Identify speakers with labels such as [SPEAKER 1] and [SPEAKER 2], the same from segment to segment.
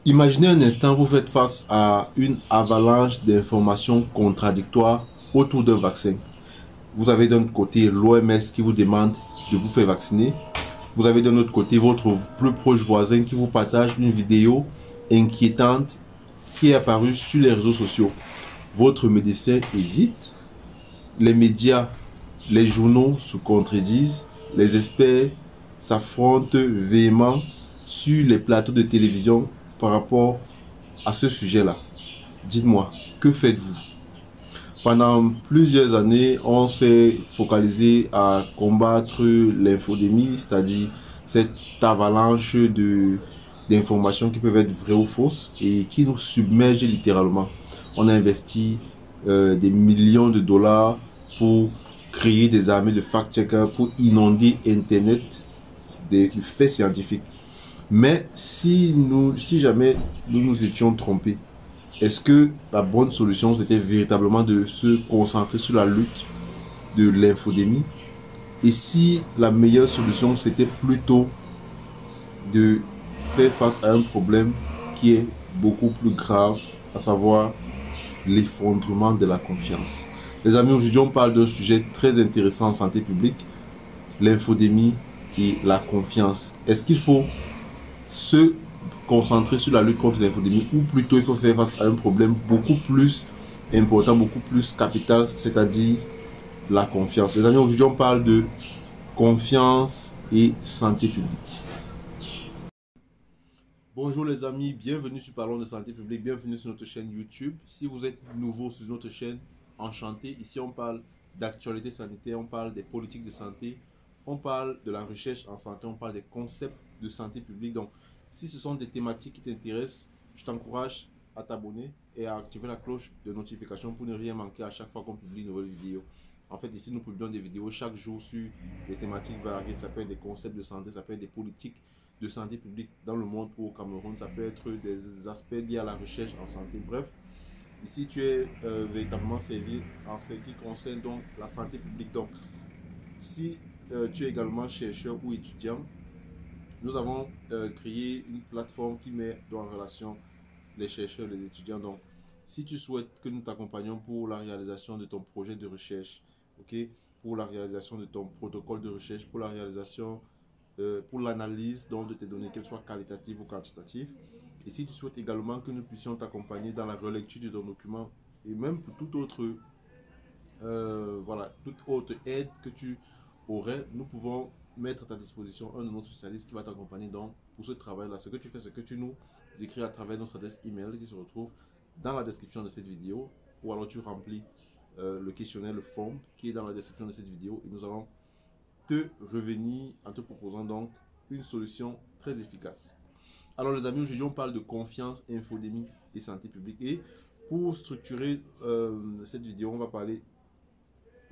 [SPEAKER 1] Imaginez un instant, vous faites face à une avalanche d'informations contradictoires autour d'un vaccin. Vous avez d'un côté l'OMS qui vous demande de vous faire vacciner. Vous avez d'un autre côté votre plus proche voisin qui vous partage une vidéo inquiétante qui est apparue sur les réseaux sociaux. Votre médecin hésite. Les médias, les journaux se contredisent. Les experts s'affrontent véhément sur les plateaux de télévision par rapport à ce sujet-là. Dites-moi, que faites-vous? Pendant plusieurs années, on s'est focalisé à combattre l'infodémie, c'est-à-dire cette avalanche d'informations qui peuvent être vraies ou fausses et qui nous submergent littéralement. On a investi des millions de dollars pour créer des armées de fact-checkers pour inonder Internet de faits scientifiques. Mais si jamais nous nous étions trompés, est-ce que la bonne solution, c'était véritablement de se concentrer sur la lutte de l'infodémie? Et si la meilleure solution, c'était plutôt de faire face à un problème qui est beaucoup plus grave, à savoir l'effondrement de la confiance? Les amis, aujourd'hui, on parle d'un sujet très intéressant en santé publique, l'infodémie et la confiance. Est-ce qu'il faut se concentrer sur la lutte contre l'infodémie ou plutôt il faut faire face à un problème beaucoup plus important, beaucoup plus capital, c'est-à-dire la confiance? Les amis, aujourd'hui on parle de confiance et santé publique. Bonjour les amis, bienvenue sur Parlons de santé publique, bienvenue sur notre chaîne YouTube. Si vous êtes nouveau sur notre chaîne, enchanté. Ici on parle d'actualité sanitaire, on parle des politiques de santé, on parle de la recherche en santé, on parle des concepts de santé publique. Donc si ce sont des thématiques qui t'intéressent, je t'encourage à t'abonner et à activer la cloche de notification pour ne rien manquer à chaque fois qu'on publie une nouvelle vidéo. En fait, ici, nous publions des vidéos chaque jour sur des thématiques variées. Ça peut être des concepts de santé, ça peut être des politiques de santé publique dans le monde ou au Cameroun. Ça peut être des aspects liés à la recherche en santé. Bref, ici, tu es véritablement servi en ce qui concerne donc la santé publique. Donc, si tu es également chercheur ou étudiant, nous avons créé une plateforme qui met en relation les chercheurs et les étudiants. Donc, si tu souhaites que nous t'accompagnions pour la réalisation de ton projet de recherche, ok, pour la réalisation de ton protocole de recherche, pour la réalisation, pour l'analyse donc de tes données, qu'elles soient qualitatives ou quantitatives, et si tu souhaites également que nous puissions t'accompagner dans la relecture de ton document et même pour toute autre, voilà, toute autre aide que tu aurais, nous pouvons mettre à ta disposition un de nos spécialistes qui va t'accompagner donc pour ce travail-là. Ce que tu fais, c'est que tu nous écris à travers notre adresse email qui se retrouve dans la description de cette vidéo, ou alors tu remplis le questionnaire, le form qui est dans la description de cette vidéo, et nous allons te revenir en te proposant donc une solution très efficace. Alors les amis, aujourd'hui on parle de confiance, infodémie et santé publique. Et pour structurer cette vidéo, on va parler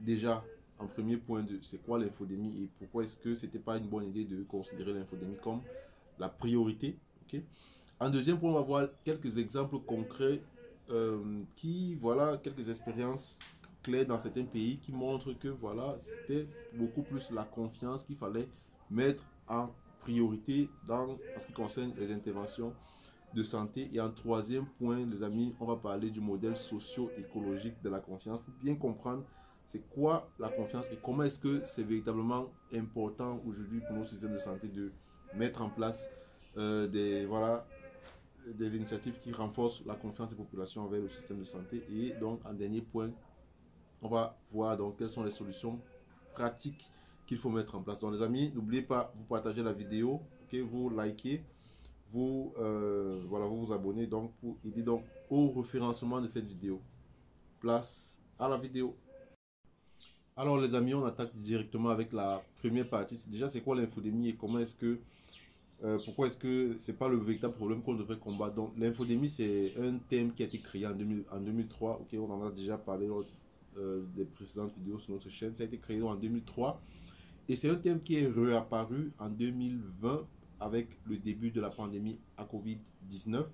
[SPEAKER 1] déjà en premier point de c'est quoi l'infodémie et pourquoi est-ce que c'était pas une bonne idée de considérer l'infodémie comme la priorité. Okay? En deuxième point, on va voir quelques exemples concrets voilà, quelques expériences claires dans certains pays qui montrent que voilà, c'était beaucoup plus la confiance qu'il fallait mettre en priorité en ce qui concerne les interventions de santé. Et en troisième point, les amis, on va parler du modèle socio-écologique de la confiance pour bien comprendre c'est quoi la confiance et comment est-ce que c'est véritablement important aujourd'hui pour nos systèmes de santé de mettre en place voilà, des initiatives qui renforcent la confiance des populations envers le système de santé. Et donc, en dernier point, on va voir donc quelles sont les solutions pratiques qu'il faut mettre en place. Donc, les amis, n'oubliez pas, vous partagez la vidéo, okay, vous likez, voilà, vous vous abonnez donc pour aider donc au référencement de cette vidéo. Place à la vidéo. Alors les amis, on attaque directement avec la première partie. Déjà, c'est quoi l'infodémie et comment est-ce que, pourquoi est-ce que c'est pas le véritable problème qu'on devrait combattre? Donc l'infodémie, c'est un thème qui a été créé en 2003. Ok, on en a déjà parlé lors des précédentes vidéos sur notre chaîne. Ça a été créé en 2003 et c'est un thème qui est réapparu en 2020 avec le début de la pandémie à Covid-19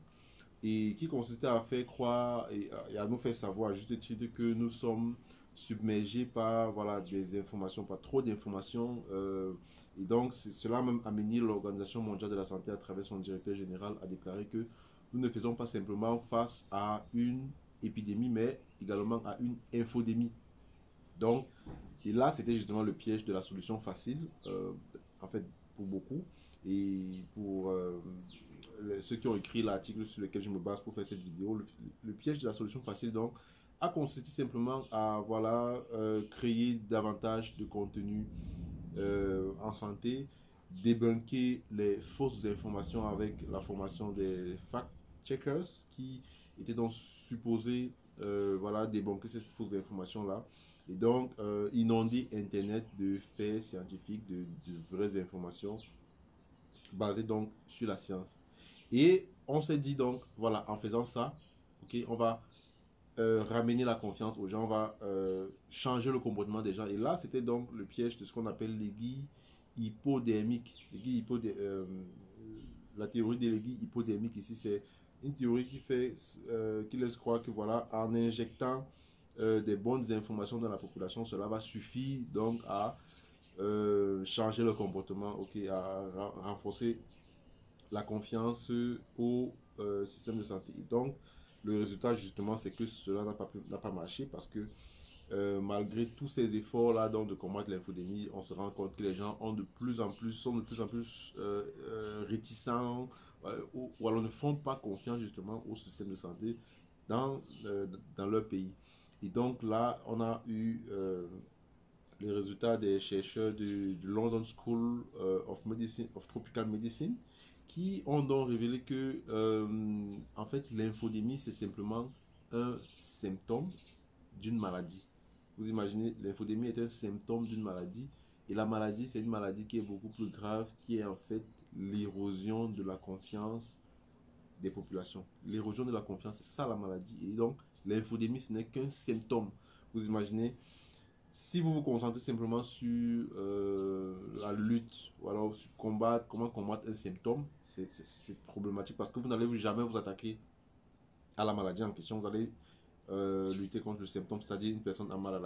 [SPEAKER 1] et qui consistait à faire croire et à nous faire savoir à juste titre que nous sommes submergés par voilà, des informations, par trop d'informations. Et donc, cela a même amené l'Organisation mondiale de la santé à travers son directeur général à déclarer que nous ne faisons pas simplement face à une épidémie, mais également à une infodémie. Donc, et là, c'était justement le piège de la solution facile, en fait, pour beaucoup. Et pour ceux qui ont écrit l'article sur lequel je me base pour faire cette vidéo, le piège de la solution facile, donc, a consisté simplement à, voilà, créer davantage de contenu en santé, débunker les fausses informations avec la formation des fact-checkers qui étaient donc supposés voilà, débunker ces fausses informations-là et donc inonder Internet de faits scientifiques, de vraies informations basées donc sur la science. Et on s'est dit donc, voilà, en faisant ça, ok, on va ramener la confiance aux gens, on va changer le comportement des gens. Et là, c'était donc le piège de ce qu'on appelle l'aiguille hypodermique. La théorie de l'aiguille hypodermique ici, c'est une théorie qui laisse croire que voilà, en injectant des bonnes informations dans la population, cela va suffire donc à changer le comportement, ok, à renforcer la confiance au système de santé. Et donc, le résultat, justement, c'est que cela n'a pas marché parce que malgré tous ces efforts-là de combattre l'infodémie, on se rend compte que les gens sont de plus en plus réticents ou alors ne font pas confiance justement au système de santé dans leur pays. Et donc là, on a eu les résultats des chercheurs du London School of Tropical Medicine qui ont donc révélé que en fait l'infodémie c'est simplement un symptôme d'une maladie. Vous imaginez, l'infodémie est un symptôme d'une maladie et la maladie c'est une maladie qui est beaucoup plus grave qui est en fait l'érosion de la confiance des populations. L'érosion de la confiance, c'est ça la maladie. Et donc l'infodémie ce n'est qu'un symptôme. Vous imaginez, si vous vous concentrez simplement sur la lutte ou alors sur combattre, comment combattre un symptôme, c'est problématique parce que vous n'allez jamais vous attaquer à la maladie en question. Vous allez lutter contre le symptôme, c'est-à-dire une personne a mal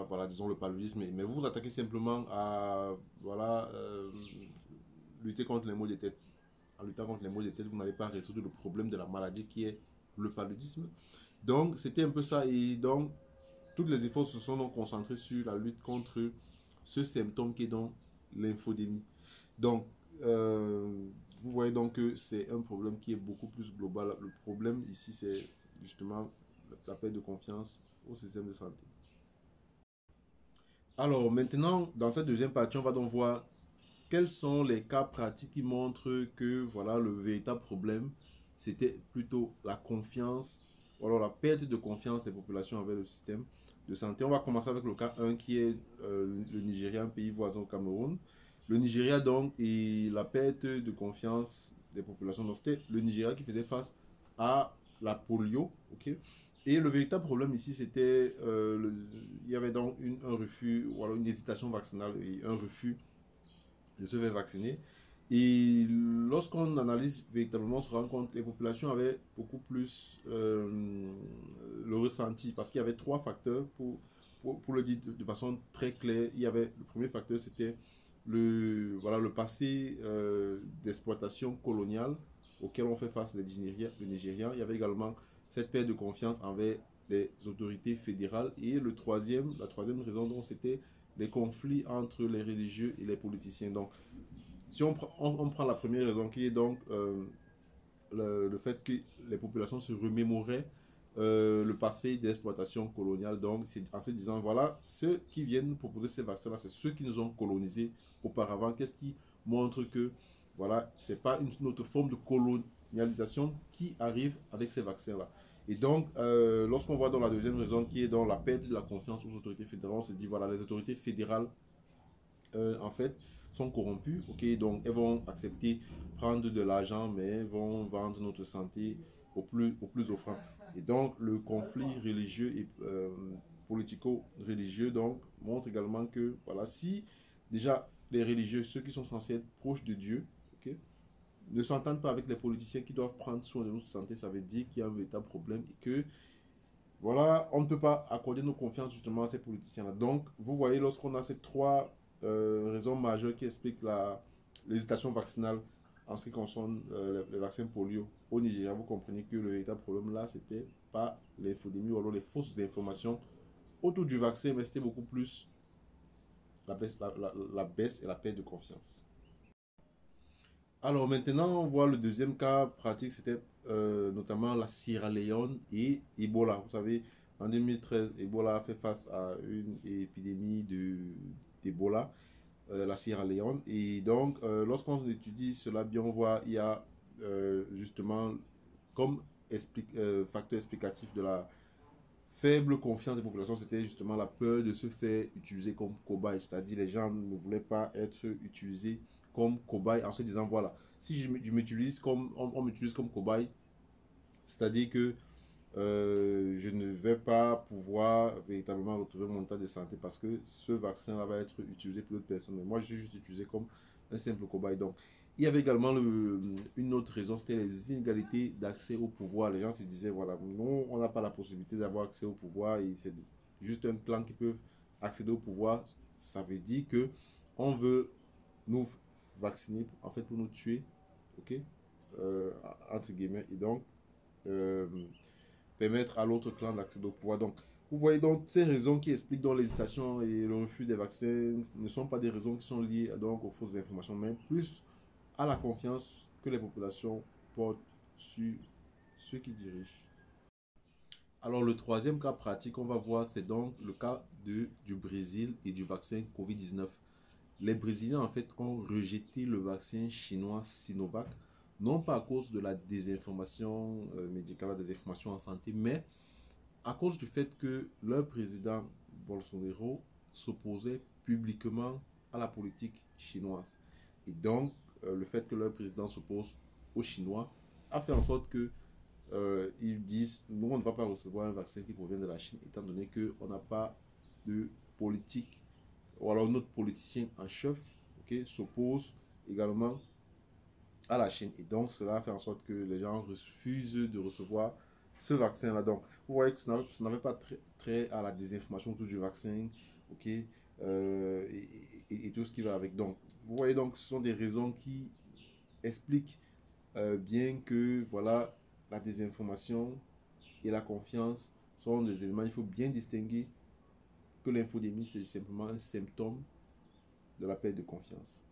[SPEAKER 1] voilà, disons le paludisme, mais vous vous attaquez simplement à voilà, lutter contre les maux de tête. En luttant contre les maux de tête, vous n'allez pas résoudre le problème de la maladie qui est le paludisme. Donc, c'était un peu ça. Et donc, tous les efforts se sont donc concentrés sur la lutte contre ce symptôme qui est donc l'infodémie. Donc, vous voyez donc que c'est un problème qui est beaucoup plus global. Le problème ici, c'est justement la perte de confiance au système de santé. Alors maintenant, dans cette deuxième partie, on va donc voir quels sont les cas pratiques qui montrent que voilà, le véritable problème, c'était plutôt la confiance, ou alors la perte de confiance des populations envers le système de santé. On va commencer avec le cas 1 qui est le Nigeria, un pays voisin au Cameroun. Le Nigeria donc, et la perte de confiance des populations. Donc c'était le Nigeria qui faisait face à la polio, ok. Et le véritable problème ici, c'était, il y avait donc un refus, ou alors une hésitation vaccinale et un refus de se faire vacciner. Et lorsqu'on analyse véritablement, on se rend compte que les populations avaient beaucoup plus le ressenti parce qu'il y avait trois facteurs pour le dire de façon très claire. Il y avait le premier facteur, c'était voilà, le passé d'exploitation coloniale auquel on fait face les Nigériens. Il y avait également cette perte de confiance envers les autorités fédérales. Et la troisième raison, donc, c'était les conflits entre les religieux et les politiciens. Donc, si on prend la première raison qui est donc le fait que les populations se remémoraient le passé d'exploitation coloniale. Donc, c'est en se disant, voilà, ceux qui viennent proposer ces vaccins-là, c'est ceux qui nous ont colonisés auparavant. Qu'est-ce qui montre que, voilà, c'est pas une autre forme de colonialisation qui arrive avec ces vaccins-là. Et donc, lorsqu'on voit dans la deuxième raison qui est dans la perte de la confiance aux autorités fédérales, on se dit, voilà, les autorités fédérales en fait, sont corrompus. Ok, donc elles vont accepter prendre de l'argent, mais vont vendre notre santé au plus offrant. Et donc, le conflit religieux et politico-religieux donc montre également que, voilà, si déjà les religieux, ceux qui sont censés être proches de Dieu, ok, ne s'entendent pas avec les politiciens qui doivent prendre soin de notre santé, ça veut dire qu'il y a un véritable problème et que, voilà, on ne peut pas accorder nos confiances justement à ces politiciens-là. Donc, vous voyez, lorsqu'on a ces trois raisons majeures qui expliquent l'hésitation vaccinale en ce qui concerne les vaccins polio au Nigeria, vous comprenez que le véritable problème là, c'était pas l'infodémie ou alors les fausses informations autour du vaccin, mais c'était beaucoup plus la baisse et la perte de confiance. Alors maintenant, on voit le deuxième cas pratique, c'était notamment la Sierra Leone et Ebola. Vous savez, en 2013, Ebola a fait face à une épidémie d'Ebola, la Sierra Leone. Et donc, lorsqu'on étudie cela bien, on voit il y a justement comme facteur explicatif de la faible confiance des populations, c'était justement la peur de se faire utiliser comme cobaye. C'est-à-dire les gens ne voulaient pas être utilisés comme cobaye en se disant, voilà, si je m'utilise comme, on m'utilise comme cobaye, c'est-à-dire que je ne vais pas pouvoir véritablement retrouver mon état de santé parce que ce vaccin-là va être utilisé pour d'autres personnes. Mais moi, je suis juste utilisé comme un simple cobaye. Donc, il y avait également une autre raison, c'était les inégalités d'accès au pouvoir. Les gens se disaient, voilà, nous, on n'a pas la possibilité d'avoir accès au pouvoir et c'est juste un clan qui peut accéder au pouvoir. Ça veut dire que on veut nous vacciner, en fait, pour nous tuer, ok, entre guillemets. Et donc, euh, permettre à l'autre clan d'accéder au pouvoir. Donc, vous voyez donc ces raisons qui expliquent donc l'hésitation et le refus des vaccins ne sont pas des raisons qui sont liées donc aux fausses informations, mais plus à la confiance que les populations portent sur ceux qui dirigent. Alors le troisième cas pratique, on va voir, c'est donc le cas du Brésil et du vaccin Covid-19. Les Brésiliens, en fait, ont rejeté le vaccin chinois Sinovac, non pas à cause de la désinformation médicale, la désinformation en santé, mais à cause du fait que leur président Bolsonaro s'opposait publiquement à la politique chinoise. Et donc, le fait que leur président s'oppose aux Chinois a fait en sorte que ils disent, nous, on ne va pas recevoir un vaccin qui provient de la Chine, étant donné qu'on n'a pas de politique, ou alors notre politicien en chef, ok, s'oppose également à la Chine. Et donc, cela fait en sorte que les gens refusent de recevoir ce vaccin-là. Donc, vous voyez que ça n'avait pas trait à la désinformation autour du vaccin, ok, et tout ce qui va avec. Donc, vous voyez donc, ce sont des raisons qui expliquent bien que, voilà, la désinformation et la confiance sont des éléments. Il faut bien distinguer que l'infodémie, c'est simplement un symptôme de la perte de confiance.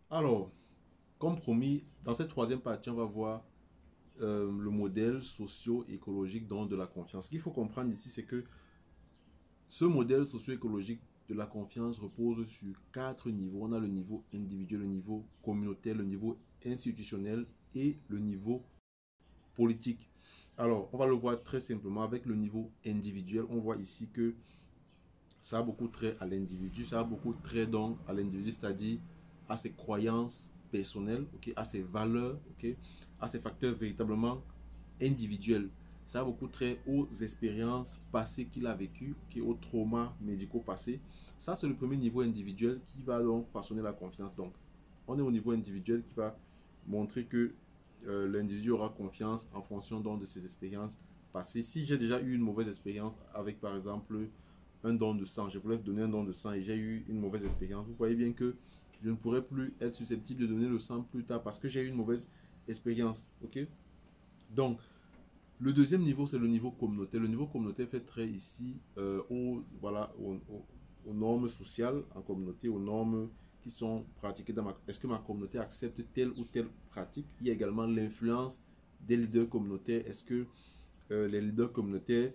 [SPEAKER 1] Alors, comme promis, dans cette troisième partie, on va voir le modèle socio-écologique de la confiance. Ce qu'il faut comprendre ici, c'est que ce modèle socio-écologique de la confiance repose sur quatre niveaux. On a le niveau individuel, le niveau communautaire, le niveau institutionnel et le niveau politique. Alors, on va le voir très simplement avec le niveau individuel. On voit ici que ça a beaucoup trait à l'individu, ça a beaucoup trait donc à l'individu, c'est-à-dire à ses croyances personnelles, okay, à ses valeurs, okay, à ses facteurs véritablement individuels. Ça a beaucoup trait aux expériences passées qu'il a vécues, okay, aux traumas médicaux passés. Ça, c'est le premier niveau individuel qui va donc façonner la confiance. Donc, on est au niveau individuel qui va montrer que l'individu aura confiance en fonction donc de ses expériences passées. Si j'ai déjà eu une mauvaise expérience avec, par exemple, un don de sang, je voulais donner un don de sang et j'ai eu une mauvaise expérience, vous voyez bien que je ne pourrais plus être susceptible de donner le sang plus tard parce que j'ai eu une mauvaise expérience. Ok? Donc, le deuxième niveau, c'est le niveau communautaire. Le niveau communautaire fait trait ici aux normes sociales en communauté, aux normes qui sont pratiquées dans ma... Est-ce que ma communauté accepte telle ou telle pratique? Il y a également l'influence des leaders communautaires. Est-ce que les leaders communautaires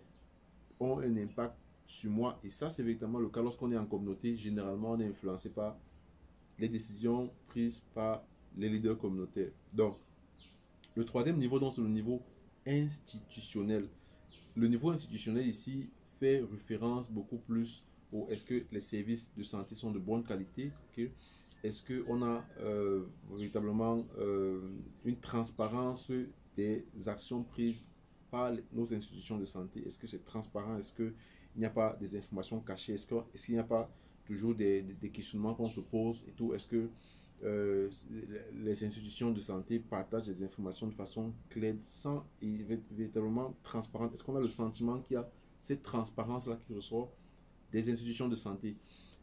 [SPEAKER 1] ont un impact sur moi? Et ça, c'est véritablement le cas lorsqu'on est en communauté. Généralement, on est influencé par les décisions prises par les leaders communautaires. Donc, le troisième niveau, donc, c'est le niveau institutionnel. Le niveau institutionnel ici fait référence beaucoup plus au est-ce que les services de santé sont de bonne qualité, okay? Est-ce qu'on a véritablement une transparence des actions prises par nos institutions de santé? Est-ce que c'est transparent? Est-ce qu'il n'y a pas des informations cachées? Est-ce qu'il n'y a pas toujours des questionnements qu'on se pose et tout? Est-ce que les institutions de santé partagent des informations de façon claire, sans et véritablement transparente. Est-ce qu'on a le sentiment qu'il y a cette transparence-là qui ressort des institutions de santé?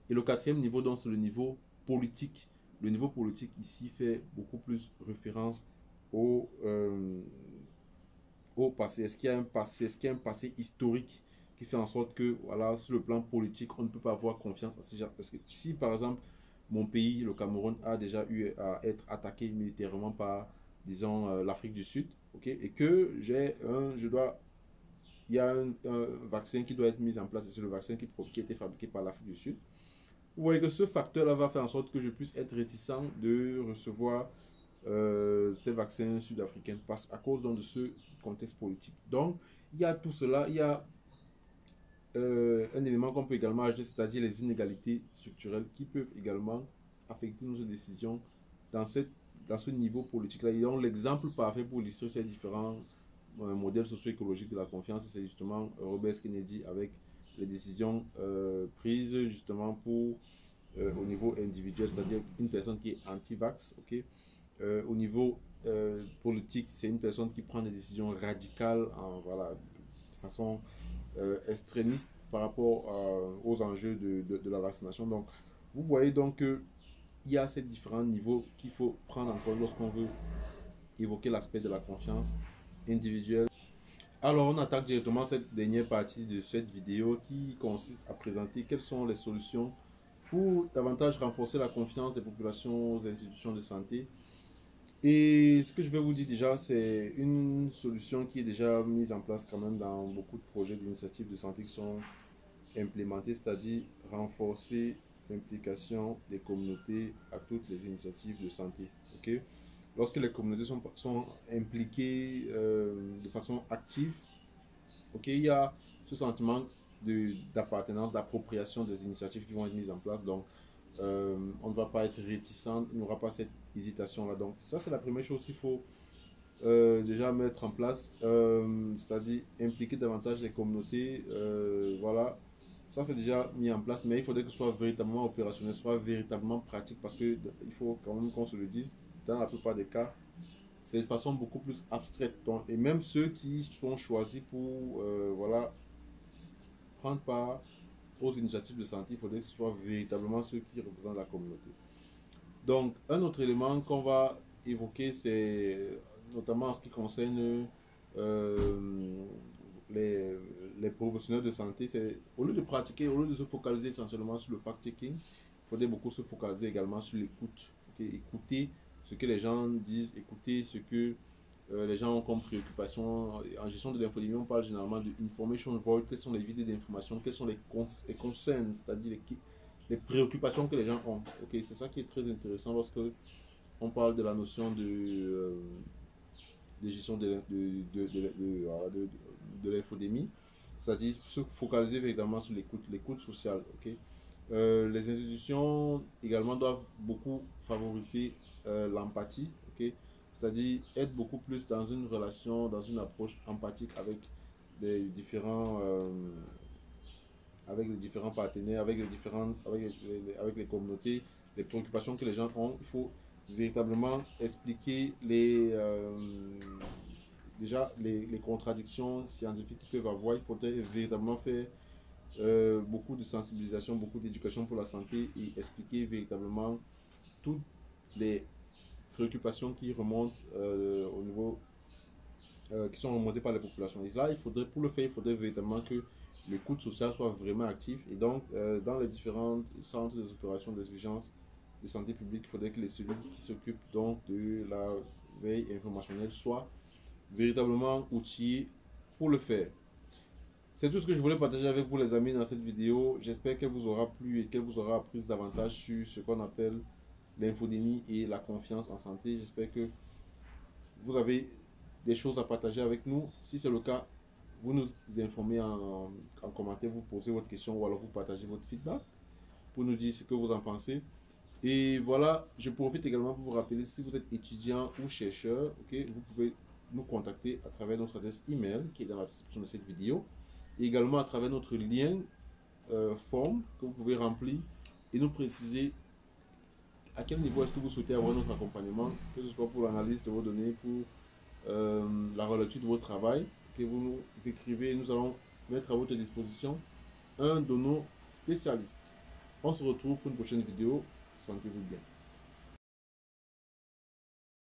[SPEAKER 1] Et le quatrième niveau, donc, c'est le niveau politique. Le niveau politique ici fait beaucoup plus référence au passé. Est-ce qu'il y a un passé, est-ce qu'il y a un passé historique qui fait en sorte que, voilà, sur le plan politique, on ne peut pas avoir confiance à ces gens? Parce que si, par exemple, mon pays, le Cameroun, a déjà eu à être attaqué militairement par, disons, l'Afrique du Sud, ok, et que il y a un vaccin qui doit être mis en place, et c'est le vaccin qui a été fabriqué par l'Afrique du Sud. Vous voyez que ce facteur-là va faire en sorte que je puisse être réticent de recevoir ces vaccins sud-africains à cause donc, de ce contexte politique. Donc, il y a tout cela, il y a un élément qu'on peut également ajouter, c'est-à-dire les inégalités structurelles qui peuvent également affecter nos décisions dans ce niveau politique-là. Et donc, l'exemple parfait pour illustrer ces différents modèles socio-écologiques de la confiance, c'est justement Robert Kennedy avec les décisions prises justement au niveau individuel, c'est-à-dire une personne qui est anti-vax, ok. Au niveau politique, c'est une personne qui prend des décisions radicales voilà, de façon extrémiste par rapport aux enjeux de la vaccination. Donc, vous voyez donc qu'il y a ces différents niveaux qu'il faut prendre en compte lorsqu'on veut évoquer l'aspect de la confiance individuelle. Alors, on attaque directement cette dernière partie de cette vidéo qui consiste à présenter quelles sont les solutions pour davantage renforcer la confiance des populations aux institutions de santé. Et ce que je vais vous dire déjà, c'est une solution qui est déjà mise en place quand même dans beaucoup de projets d'initiatives de santé qui sont implémentés, c'est-à-dire renforcer l'implication des communautés à toutes les initiatives de santé. Ok. Lorsque les communautés sont impliquées de façon active, ok, il y a ce sentiment d'appartenance, d'appropriation des initiatives qui vont être mises en place. Donc, on ne va pas être réticent, il n'y aura pas cette hésitation-là. Donc, ça, c'est la première chose qu'il faut déjà mettre en place, c'est-à-dire impliquer davantage les communautés. Voilà, ça, c'est déjà mis en place, mais il faudrait que ce soit véritablement opérationnel, soit véritablement pratique, parce que il faut quand même qu'on se le dise, dans la plupart des cas, c'est de façon beaucoup plus abstraite. Donc, et même ceux qui sont choisis pour voilà, prendre part aux initiatives de santé, il faudrait que ce soit véritablement ceux qui représentent la communauté. Donc, un autre élément qu'on va évoquer, c'est notamment en ce qui concerne les professionnels de santé, c'est au lieu de pratiquer, au lieu de se focaliser essentiellement sur le fact-checking, il faudrait beaucoup se focaliser également sur l'écoute. Okay? Écouter ce que les gens disent, écouter ce que les gens ont comme préoccupation. En gestion de l'infodémie, on parle généralement de information void, quelles sont les vides d'information, quels sont les concerns, c'est-à-dire les préoccupations que les gens ont. Okay? C'est ça qui est très intéressant lorsque on parle de la notion de gestion de l'infodémie, c'est-à-dire se focaliser véritablement sur l'écoute sociale. Okay? Les institutions également doivent beaucoup favoriser l'empathie, okay? C'est-à-dire être beaucoup plus dans une relation, dans une approche empathique avec les différents, partenaires, avec les communautés, les préoccupations que les gens ont. Il faut véritablement expliquer déjà les contradictions scientifiques qu'ils peuvent avoir. Il faudrait véritablement faire beaucoup de sensibilisation, beaucoup d'éducation pour la santé et expliquer véritablement toutes les préoccupations qui remontent au niveau qui sont remontées par les populations. Et là, pour le faire, il faudrait véritablement que l'écoute sociale soit vraiment active. Et donc, dans les différents centres des opérations des urgences de santé publique, il faudrait que les cellules qui s'occupent donc de la veille informationnelle soient véritablement outillées pour le faire. C'est tout ce que je voulais partager avec vous les amis dans cette vidéo. J'espère qu'elle vous aura plu et qu'elle vous aura appris davantage sur ce qu'on appelle l'infodémie et la confiance en santé. J'espère que vous avez des choses à partager avec nous. Si c'est le cas, vous nous informez en commentaire, vous posez votre question ou alors vous partagez votre feedback pour nous dire ce que vous en pensez. Et voilà, je profite également pour vous rappeler, si vous êtes étudiant ou chercheur, okay, vous pouvez nous contacter à travers notre adresse email qui est dans la description de cette vidéo. Et également à travers notre lien form que vous pouvez remplir et nous préciser à quel niveau est-ce que vous souhaitez avoir notre accompagnement, que ce soit pour l'analyse de vos données, pour la relecture de votre travail, que vous nous écrivez, nous allons mettre à votre disposition un de nos spécialistes. On se retrouve pour une prochaine vidéo. Sentez-vous bien.